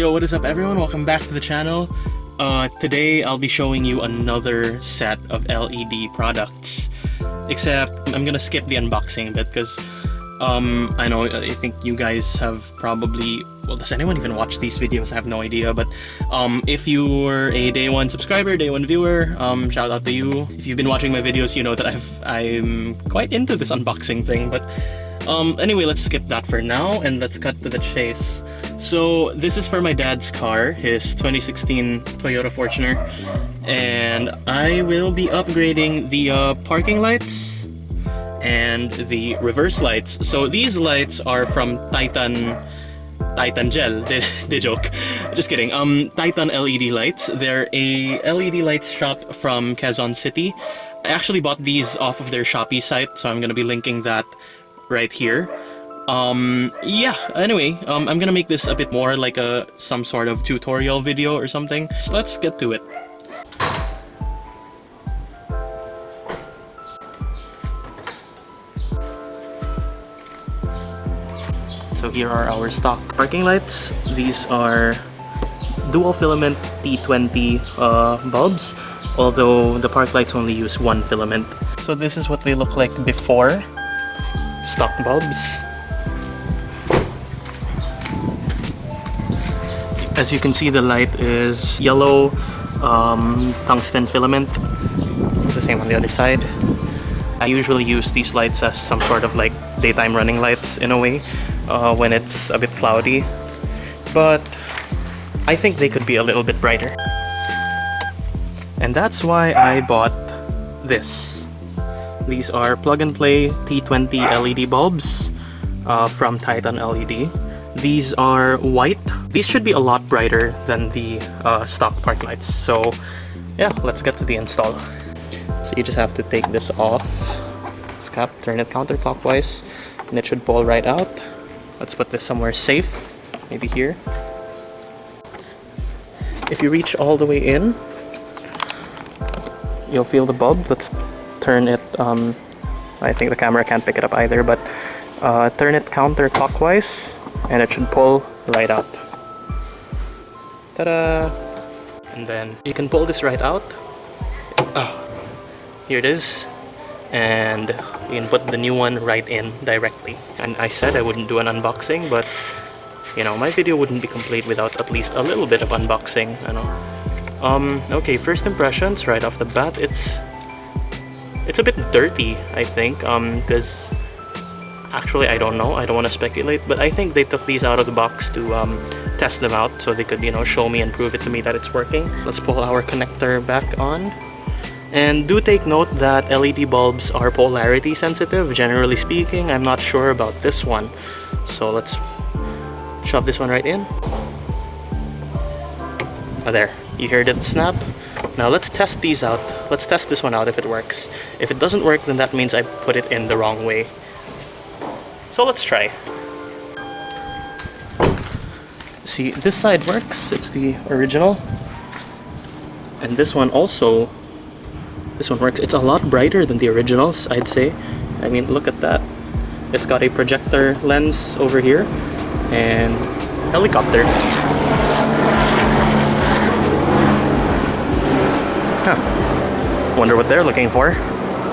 Yo, what is up everyone? Welcome back to the channel. Today I'll be showing you another set of LED products. Except I'm gonna skip the unboxing bit because I think you guys have probably... Well, does anyone even watch these videos? I have no idea, but if you were a day one subscriber, day one viewer, shout out to you. If you've been watching my videos, you know that I'm quite into this unboxing thing, but anyway, let's skip that for now and let's cut to the chase. So this is for my dad's car, his 2016 Toyota Fortuner, and I will be upgrading the parking lights and the reverse lights. So these lights are from Titan Gel, they joke. Just kidding. Titan LED lights. They're a LED lights shop from Quezon City. I actually bought these off of their Shopee site, so I'm gonna be linking that right here. Yeah, anyway, I'm gonna make this a bit more like some sort of tutorial video or something. So let's get to it. So here are our stock parking lights. These are dual filament T20 bulbs, although the park lights only use one filament. So this is what they look like before. Stock bulbs. As you can see, the light is yellow tungsten filament. It's the same on the other side. I usually use these lights as some sort of like daytime running lights in a way when it's a bit cloudy, but I think they could be a little bit brighter. And that's why I bought this. These are plug-and-play T20 LED bulbs from Titan LED. These are white. These should be a lot brighter than the stock park lights. So yeah, let's get to the install. So you just have to take this off. This cap, turn it counterclockwise, and it should pull right out. Let's put this somewhere safe, maybe here. If you reach all the way in, you'll feel the bulb. Let's turn it, I think the camera can't pick it up either, but turn it counterclockwise and it should pull right out. Ta-da! And then you can pull this right out. Here it is. And you can put the new one right in directly. And I said I wouldn't do an unboxing, but you know, my video wouldn't be complete without at least a little bit of unboxing, you know. Okay, first impressions right off the bat, it's a bit dirty, I think, because actually I don't know, I don't want to speculate, but I think they took these out of the box to test them out so they could, you know, show me and prove it to me that it's working. Let's pull our connector back on. And do take note that LED bulbs are polarity sensitive, generally speaking. I'm not sure about this one. So let's shove this one right in. Oh, there. You heard it snap? Now let's test these out. Let's test this one out if it works. If it doesn't work, then that means I put it in the wrong way. So let's try. See, this side works. It's the original. And this one also... This one works. It's a lot brighter than the originals, I'd say. I mean, look at that. It's got a projector lens over here and helicopter. Huh. Wonder what they're looking for.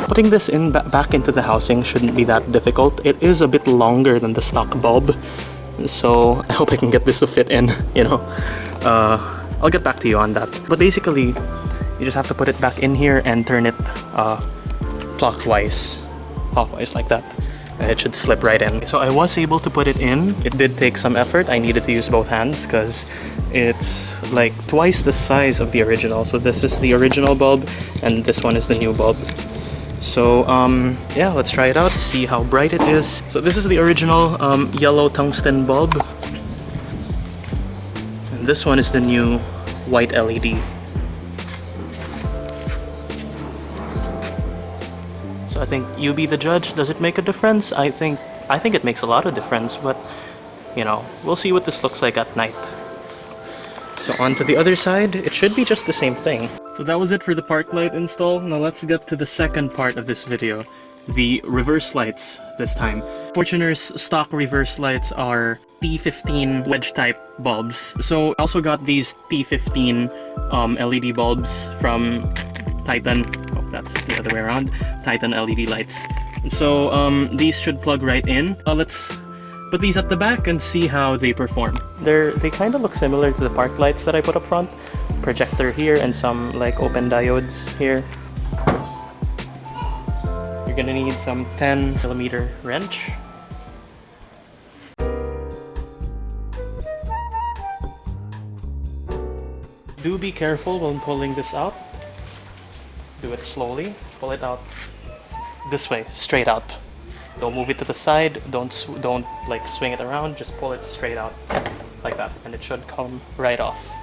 Putting this in back into the housing shouldn't be that difficult. It is a bit longer than the stock bulb, so I hope I can get this to fit in, you know. I'll get back to you on that. But basically, you just have to put it back in here and turn it clockwise like that. And it should slip right in. So I was able to put it in. It did take some effort. I needed to use both hands because it's like twice the size of the original. So this is the original bulb and this one is the new bulb. So yeah, let's try it out, see how bright it is. So this is the original yellow tungsten bulb. And this one is the new white LED. I think you be the judge. Does it make a difference? I think it makes a lot of difference, but you know, we'll see what this looks like at night. So on to the other side, it should be just the same thing. So that was it for the park light install. Now let's get to the second part of this video, the reverse lights this time. Fortuner's stock reverse lights are T15 wedge type bulbs. So I also got these T15 LED bulbs from Titan. Oh, that's the other way around. Titan LED lights. So these should plug right in. Let's put these at the back and see how they perform. They kind of look similar to the park lights that I put up front. Projector here and some like open diodes here. You're gonna need some 10mm wrench. Do be careful when pulling this out. Do it slowly. Pull it out this way, straight out. Don't move it to the side. Don't like swing it around. Just pull it straight out like that, and it should come right off.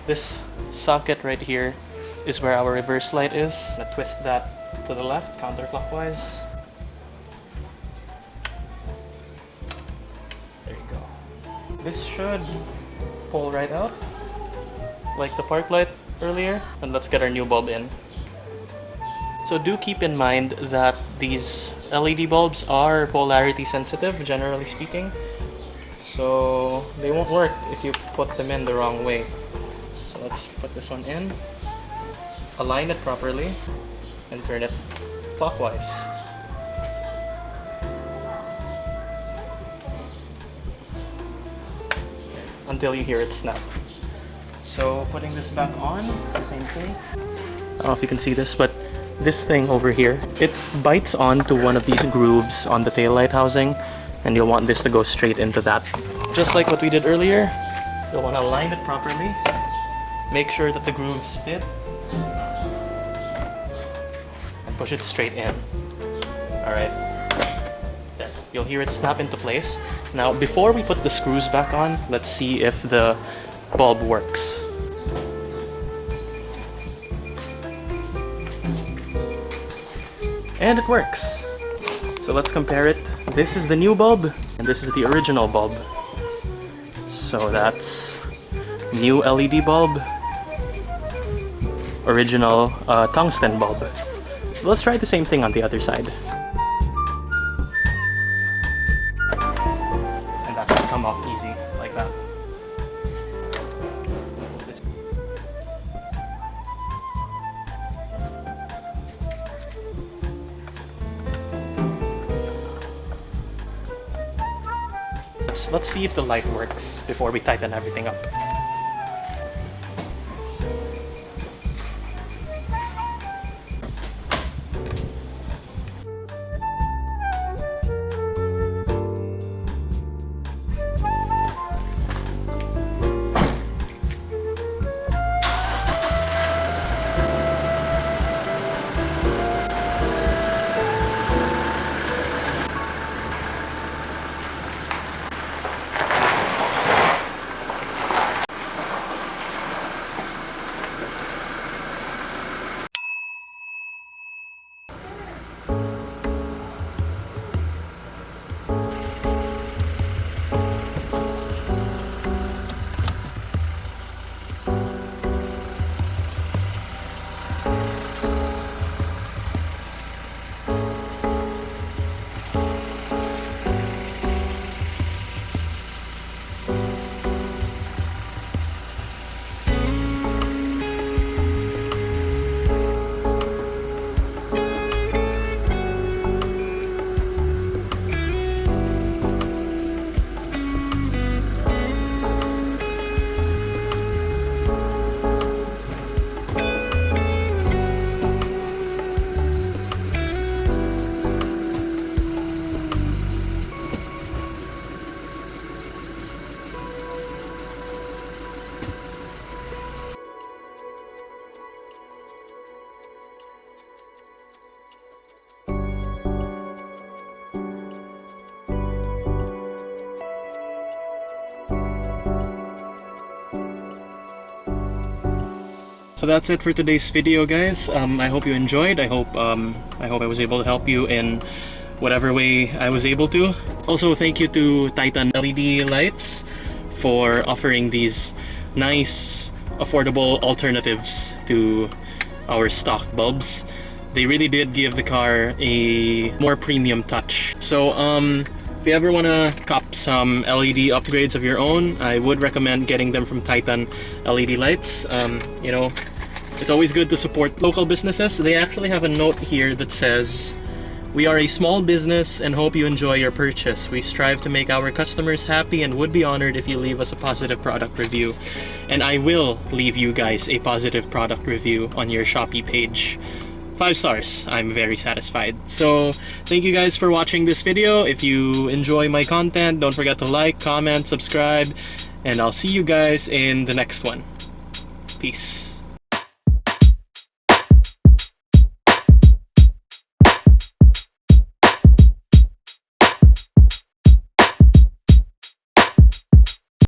This socket right here is where our reverse light is. I'm gonna twist that to the left, counterclockwise. There you go. This should pull right out, like the park light earlier. And let's get our new bulb in. So do keep in mind that these LED bulbs are polarity sensitive, generally speaking. So they won't work if you put them in the wrong way. So let's put this one in, align it properly, and turn it clockwise. Until you hear it snap. So putting this back on, it's the same thing. I don't know if you can see this, but this thing over here, it bites onto one of these grooves on the taillight housing, and you'll want this to go straight into that. Just like what we did earlier, you'll want to align it properly, make sure that the grooves fit, and push it straight in. Alright, there. You'll hear it snap into place. Now, before we put the screws back on, let's see if the bulb works. And it works. So let's compare it. This is the new bulb, and this is the original bulb. So that's new LED bulb, original tungsten bulb. So let's try the same thing on the other side. And that should come off easy, like that. Let's see if the light works before we tighten everything up. So that's it for today's video, guys. I hope you enjoyed. I hope I was able to help you in whatever way I was able to. Also, thank you to Titan LED lights for offering these nice, affordable alternatives to our stock bulbs. They really did give the car a more premium touch. So If you ever want to cop some LED upgrades of your own, I would recommend getting them from Titan LED lights. You know, it's always good to support local businesses. They actually have a note here that says, "We are a small business and hope you enjoy your purchase. We strive to make our customers happy and would be honored if you leave us a positive product review." And I will leave you guys a positive product review on your Shopee page. 5 stars. I'm very satisfied. So thank you guys for watching this video. If you enjoy my content, don't forget to like, comment, subscribe, and I'll see you guys in the next one. Peace.